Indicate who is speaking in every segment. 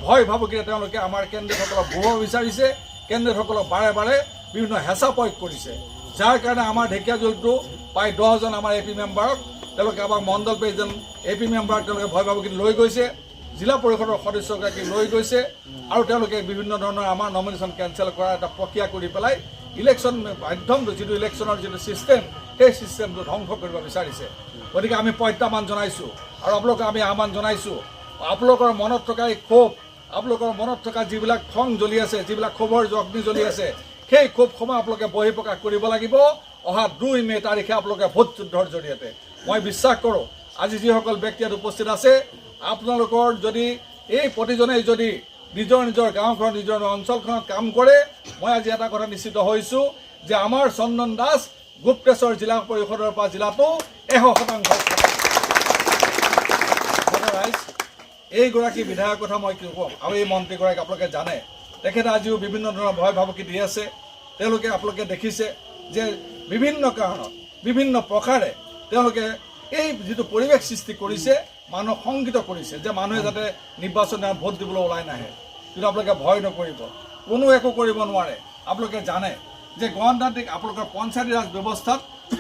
Speaker 1: ভয় ভাবুকিৰে তেওঁলোকে আমাৰ কেন্দ্ৰীয়সকলক বহুৱাব বিচাৰিছে। কেন্দ্ৰীয়সকলক বাৰে বাৰে বিভিন্ন হেঁচা প্ৰয়োগ কৰিছে, যাৰ কাৰণে আমাৰ ঢেকীয়াজুলিতো প্ৰায় 10জন আমাৰ এ পি মেম্বাৰক তেওঁলোকে আমাৰ মণ্ডল প্ৰেচিডেণ্ট এ পি মেম্বাৰক তেওঁলোকে ভয় ভাবুকিত লৈ গৈছে, জিলা পৰিষদৰ সদস্যগৰাকী লৈ গৈছে, আৰু তেওঁলোকে বিভিন্ন ধৰণৰ আমাৰ নমিনেশ্যন কেঞ্চেল কৰাৰ এটা প্ৰক্ৰিয়া কৰি পেলাই ইলেকশ্যন মাধ্যমটো যিটো ইলেকশ্যনৰ যিটো ছিষ্টেম, সেই ছিষ্টেমটো ধ্বংস কৰিব বিচাৰিছে। গতিকে আমি প্ৰত্যাহ্বান জনাইছোঁ আৰু আপোনালোকক আমি আহ্বান জনাইছোঁ, আপোনালোকৰ মনত থকা এই ক্ষোভ, আপোনালোকৰ মনত থকা যিবিলাক খং জ্বলি আছে, যিবিলাক ক্ষোভৰ অগ্নি জ্বলি আছে, সেই ক্ষোভসমূহ আপোনালোকে বহিঃপ্ৰকাশ কৰিব লাগিব অহা 2 মে তাৰিখে আপোনালোকে ভোট যুদ্ধৰ জৰিয়তে। মই বিশ্বাস কৰোঁ আজি যিসকল ব্যক্তি ইয়াত উপস্থিত আছে, আপোনালোকৰ যদি এই প্ৰতিজনেই যদি নিজৰ নিজৰ গাঁওখনত নিজৰ অঞ্চলখনত কাম কৰে, মই আজি এটা কথা নিশ্চিত হৈছোঁ যে আমাৰ চন্দন দাস গুপ্তেশ্বৰ জিলা পৰিষদৰ পৰা জিলাটো 100% ৰাইজ। এইগৰাকী বিধায়কৰ কথা মই কি ক'ম, আৰু এই মন্ত্ৰীগৰাকী আপোনালোকে জানে, তেখেতে আজিও বিভিন্ন ধৰণৰ ভয় ভাবুকি দি আছে। তেওঁলোকে আপোনালোকে দেখিছে যে বিভিন্ন কাৰণত বিভিন্ন প্ৰকাৰে তেওঁলোকে এই যিটো পৰিৱেশ সৃষ্টি কৰিছে, মানুহক শংকিত কৰিছে যে মানুহে যাতে নিৰ্বাচন ভোট দিবলৈ ওলাই নাহে। কিন্তু আপোনালোকে ভয় নকৰিব, কোনো একো কৰিব নোৱাৰে। আপোনালোকে জানে যে গণতান্ত্ৰিক আপোনালোকৰ পঞ্চায়তী ৰাজ ব্যৱস্থাত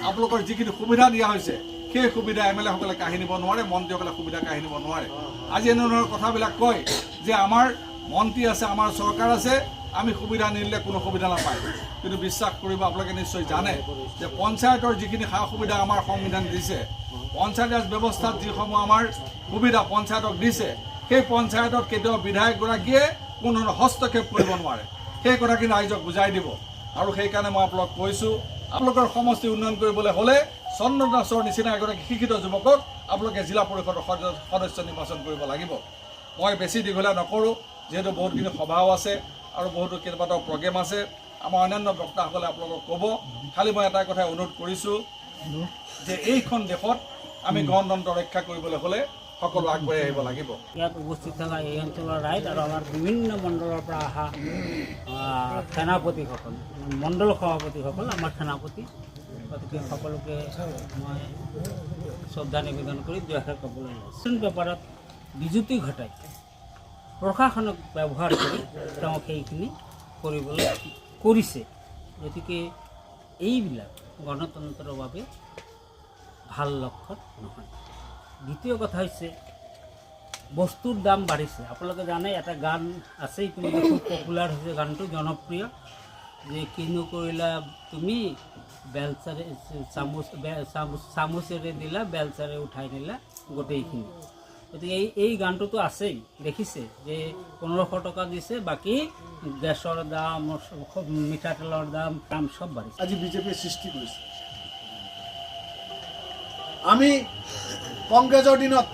Speaker 1: আপোনালোকৰ যিখিনি সুবিধা দিয়া হৈছে, সেই সুবিধা MLA সকলে কাঢ়ি নিব নোৱাৰে, মন্ত্ৰীসকলে সুবিধা কাঢ়ি নিব নোৱাৰে। আজি এনেধৰণৰ কথাবিলাক কয় যে আমাৰ মন্ত্ৰী আছে, আমাৰ চৰকাৰ আছে, আমি সুবিধা নিদিলে কোনো সুবিধা নাপায়। কিন্তু বিশ্বাস কৰিব, আপোনালোকে নিশ্চয় জানে যে পঞ্চায়তৰ যিখিনি সা সুবিধা আমাৰ সংবিধান দিছে, পঞ্চায়ত ৰাজ ব্যৱস্থাত যিসমূহ আমাৰ সুবিধা পঞ্চায়তক দিছে, সেই পঞ্চায়তত কেতিয়াও বিধায়কগৰাকীয়ে কোনো হস্তক্ষেপ কৰিব নোৱাৰে। সেই কথাখিনি ৰাইজক বুজাই দিব। আৰু সেইকাৰণে মই আপোনালোকক কৈছোঁ, আপোনালোকৰ সমষ্টি উন্নয়ন কৰিবলৈ হ'লে চন্দন দাসৰ নিচিনা এগৰাকী শিক্ষিত যুৱকক আপোনালোকে জিলা পৰিষদৰ সদস্য নিৰ্বাচন কৰিব লাগিব। মই বেছি দীঘলীয়া নকৰোঁ, যিহেতু বহুতখিনি সভাও আছে আৰু বহুতো কেইবাটাও প্ৰগ্ৰেম আছে। আমাৰ অন্যান্য বক্তাসকলে আপোনালোকক ক'ব। খালি মই এটা কথাই অনুৰোধ কৰিছোঁ যে এইখন দেশত আমি গণতন্ত্ৰ ৰক্ষা কৰিবলৈ হ'লে সকলো আগবাঢ়ি আহিব লাগিব।
Speaker 2: ইয়াত উপস্থিত থকা এই অঞ্চলৰ ৰাইজ আৰু আমাৰ বিভিন্ন মণ্ডলৰ পৰা অহা সেনাপতিসকল, মণ্ডল সভাপতিসকল, আমাৰ সেনাপতি, গতিকে সকলোকে মই শ্ৰদ্ধা নিবেদন কৰি দুআষাৰ ক'বলৈ লৈছোঁ। পেপাৰত বিজুতি ঘটাই প্ৰশাসনক ব্যৱহাৰ কৰি তেওঁ সেইখিনি কৰিবলৈ কৰিছে। গতিকে এইবিলাক গণতন্ত্ৰৰ বাবে ভাল লক্ষণ নহয়। দ্বিতীয় কথা হৈছে বস্তুৰ দাম বাঢ়িছে। আপোনালোকে জানে এটা গান আছে, ইতিমধ্যে খুব পপুলাৰ হৈছে গানটো, জনপ্ৰিয়, যে কিনো কৰিলা তুমি বেলচাৰে চামুচেৰে দিলা, বেলচাৰে উঠাই নিলা গোটেইখিনি। গতিকে এই গানটোতো আছেই, দেখিছে যে 1500 টকা দিছে, বাকী গেছৰ দাম, মিঠাতেলৰ দাম সব বাঢ়িছে।
Speaker 3: আজি বিজেপিয়ে সৃষ্টি কৰিছে। আমি কংগ্ৰেছৰ দিনত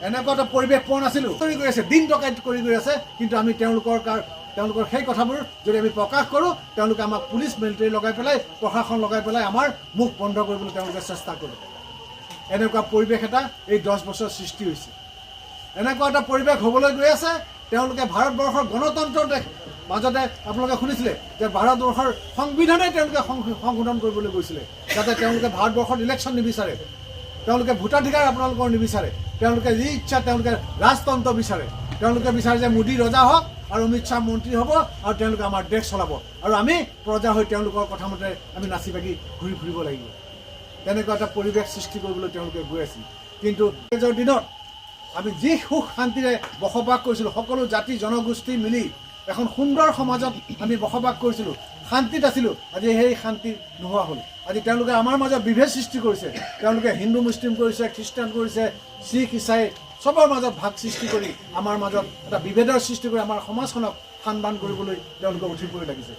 Speaker 3: এনেকুৱা এটা পৰিৱেশ পোৱা নাছিলোঁ। কৰি গৈ আছে, দিন ডকাইত কৰি গৈ আছে, কিন্তু আমি তেওঁলোকৰ সেই কথাবোৰ যদি আমি প্ৰকাশ কৰোঁ, তেওঁলোকে আমাক পুলিচ মিলিটাৰী লগাই পেলাই, প্ৰশাসন লগাই পেলাই আমাৰ মুখ বন্ধ কৰিবলৈ তেওঁলোকে চেষ্টা কৰে। এনেকুৱা পৰিৱেশ এটা এই 10 বছৰ সৃষ্টি হৈছে। এনেকুৱা এটা পৰিৱেশ হ'বলৈ গৈ আছে। তেওঁলোকে ভাৰতবৰ্ষৰ গণতন্ত্ৰৰ দেশ মাজতে আপোনালোকে শুনিছিলে যে ভাৰতবৰ্ষৰ সংবিধানেই তেওঁলোকে সংশোধন কৰিবলৈ গৈছিলে, যাতে তেওঁলোকে ভাৰতবৰ্ষত ইলেকশ্যন নিবিচাৰে, তেওঁলোকে ভোটাধিকাৰ আপোনালোকৰ নিবিচাৰে, তেওঁলোকে যি ইচ্ছা তেওঁলোকে ৰাজতন্ত্ৰ বিচাৰে। তেওঁলোকে বিচাৰে যে মোদী ৰজা হওক আৰু অমিত শ্বাহ মন্ত্ৰী হ'ব আৰু তেওঁলোকে আমাৰ দেশ চলাব, আৰু আমি প্ৰজা হৈ তেওঁলোকৰ কথামতে আমি নাচি বাগি ঘূৰি ফুৰিব লাগিব। তেনেকুৱা এটা পৰিৱেশ সৃষ্টি কৰিবলৈ তেওঁলোকে গৈ আছিল। কিন্তু কংগ্ৰেছৰ দিনত আমি যি সুখ শান্তিৰে বসবাস কৰিছিলোঁ, সকলো জাতি জনগোষ্ঠী মিলি এখন সুন্দৰ সমাজত আমি বসবাস কৰিছিলোঁ, শান্তিত আছিলোঁ। আজি সেই শান্তি নোহোৱা হ'ল। আজি তেওঁলোকে আমাৰ মাজত বিভেদ সৃষ্টি কৰিছে। তেওঁলোকে হিন্দু মুছলিম কৰিছে, খ্ৰীষ্টান কৰিছে, শিখ ইছাই চবৰ মাজত ভাগ সৃষ্টি কৰি আমাৰ মাজত এটা বিভেদৰ সৃষ্টি কৰি আমাৰ সমাজখনক সান বান কৰিবলৈ তেওঁলোকে উঠি পৰি লাগিছে।